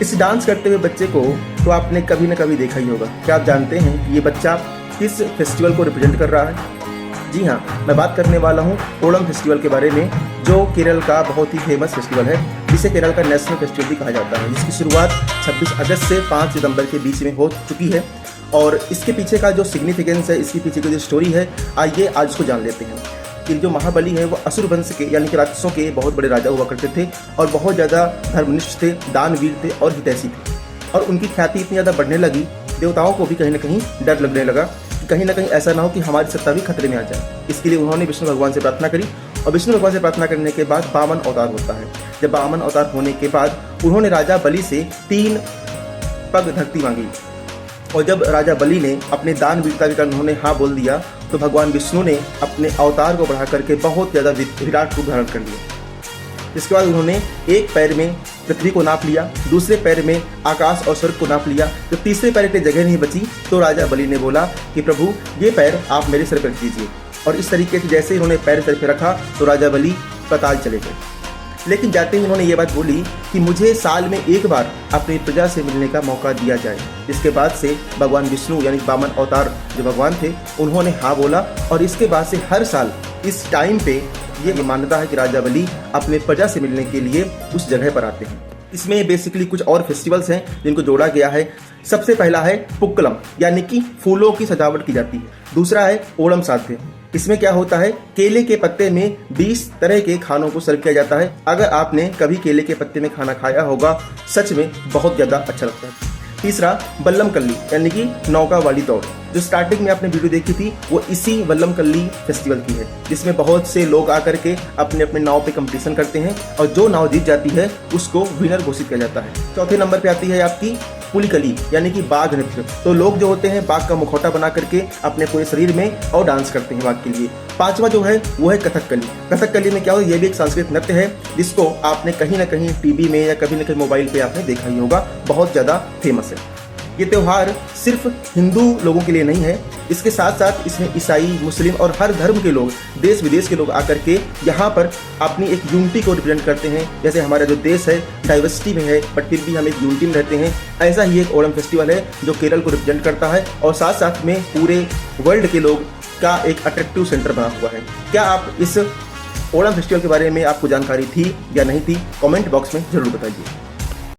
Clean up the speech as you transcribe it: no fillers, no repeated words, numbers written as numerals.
इस डांस करते हुए बच्चे को तो आपने कभी न कभी देखा ही होगा। क्या आप जानते हैं कि ये बच्चा किस फेस्टिवल को रिप्रेजेंट कर रहा है? जी हाँ, मैं बात करने वाला हूँ ओणम फेस्टिवल के बारे में, जो केरल का बहुत ही फेमस फेस्टिवल है, जिसे केरल का नेशनल फेस्टिवल भी कहा जाता है, जिसकी शुरुआत 26 अगस्त से 5 सितंबर के बीच में हो चुकी है। और इसके पीछे का जो सिग्निफिकेंस है, इसके पीछे की जो स्टोरी है, आइए आज उसको जान लेते हैं। कि जो महाबली है वो असुर वंश के यानी कि राक्षसों के बहुत बड़े राजा हुआ करते थे और बहुत ज़्यादा धर्मनिष्ठ थे, दानवीर थे और हितैषी थे। और उनकी ख्याति इतनी ज़्यादा बढ़ने लगी, देवताओं को भी कहीं ना कहीं डर लगने लगा कि कहीं ना कहीं ऐसा ना हो कि हमारी सत्ता भी खतरे में आ जाए। इसके लिए उन्होंने विष्णु भगवान से प्रार्थना करी और विष्णु भगवान से प्रार्थना करने के बाद वामन अवतार होता है। जब वामन अवतार होने के बाद उन्होंने राजा बलि से 3 पग धरती मांगी और जब राजा बलि ने अपने दान वीरता के कारण उन्होंने हाँ बोल दिया तो भगवान विष्णु ने अपने अवतार को बढ़ा करके बहुत ज़्यादा विराट रूप धारण कर लिया। इसके बाद उन्होंने एक पैर में पृथ्वी को नाप लिया, दूसरे पैर में आकाश और स्वर्ग को नाप लिया। जब तीसरे पैर के लिए जगह नहीं बची तो राजा बलि ने बोला कि प्रभु ये पैर आप मेरे सिर पर रख दीजिए। और इस तरीके से जैसे ही उन्होंने पैर सिर पर रखा तो राजा बलि पाताल चले गए। लेकिन जाते ही उन्होंने ये बात बोली कि मुझे साल में एक बार अपनी प्रजा से मिलने का मौका दिया जाए। इसके बाद से भगवान विष्णु यानी वामन अवतार जो भगवान थे, उन्होंने हाँ बोला और इसके बाद से हर साल इस टाइम पे ये मान्यता है कि राजा बलि अपने प्रजा से मिलने के लिए उस जगह पर आते हैं। इसमें बेसिकली कुछ और फेस्टिवल्स हैं जिनको जोड़ा गया है। सबसे पहला है पुक्कलम, यानी कि फूलों की सजावट की जाती है। दूसरा है ओणम साध्य। इसमें क्या होता है, केले के पत्ते में 20 तरह के खानों को सर्व किया जाता है। अगर आपने कभी केले के पत्ते में खाना खाया होगा, सच में बहुत ज़्यादा अच्छा लगता है। तीसरा बल्लम कल्ली, यानी कि नौका वाली दौड़। जो स्टार्टिंग में आपने वीडियो देखी थी वो इसी वल्लम कल्ली फेस्टिवल की है, जिसमें बहुत से लोग आकर के अपने अपने नाव पे कंपटीशन करते हैं और जो नाव जीत जाती है उसको विनर घोषित किया जाता है। चौथे नंबर पे आती है आपकी पुलिकली, यानी कि बाघ नृत्य। तो लोग जो होते हैं बाघ का मुखौटा बना करके अपने पूरे शरीर में और डांस करते हैं बाघ के लिए। पांचवा जो है वो है कथकली। कथकली में क्या होता है, ये भी एक सांस्कृतिक नृत्य है जिसको आपने कहीं ना कहीं टीवी में या कभी ना कहीं मोबाइल पे आपने देखा ही होगा, बहुत ज़्यादा फेमस है। ये त्यौहार सिर्फ हिंदू लोगों के लिए नहीं है, इसके साथ साथ इसमें ईसाई, मुस्लिम और हर धर्म के लोग, देश विदेश के लोग आकर के यहाँ पर अपनी एक यूनिटी को रिप्रेजेंट करते हैं। जैसे हमारा जो देश है डाइवर्सिटी में है बट फिर भी हम एक यूनिटी में रहते हैं, ऐसा ही एक ओणम फेस्टिवल है जो केरल को रिप्रेजेंट करता है और साथ साथ में पूरे वर्ल्ड के लोग का एक अट्रैक्टिव सेंटर बना हुआ है। क्या आप इस ओणम फेस्टिवल के बारे में आपको जानकारी थी या नहीं थी, कमेंट बॉक्स में ज़रूर बताइए।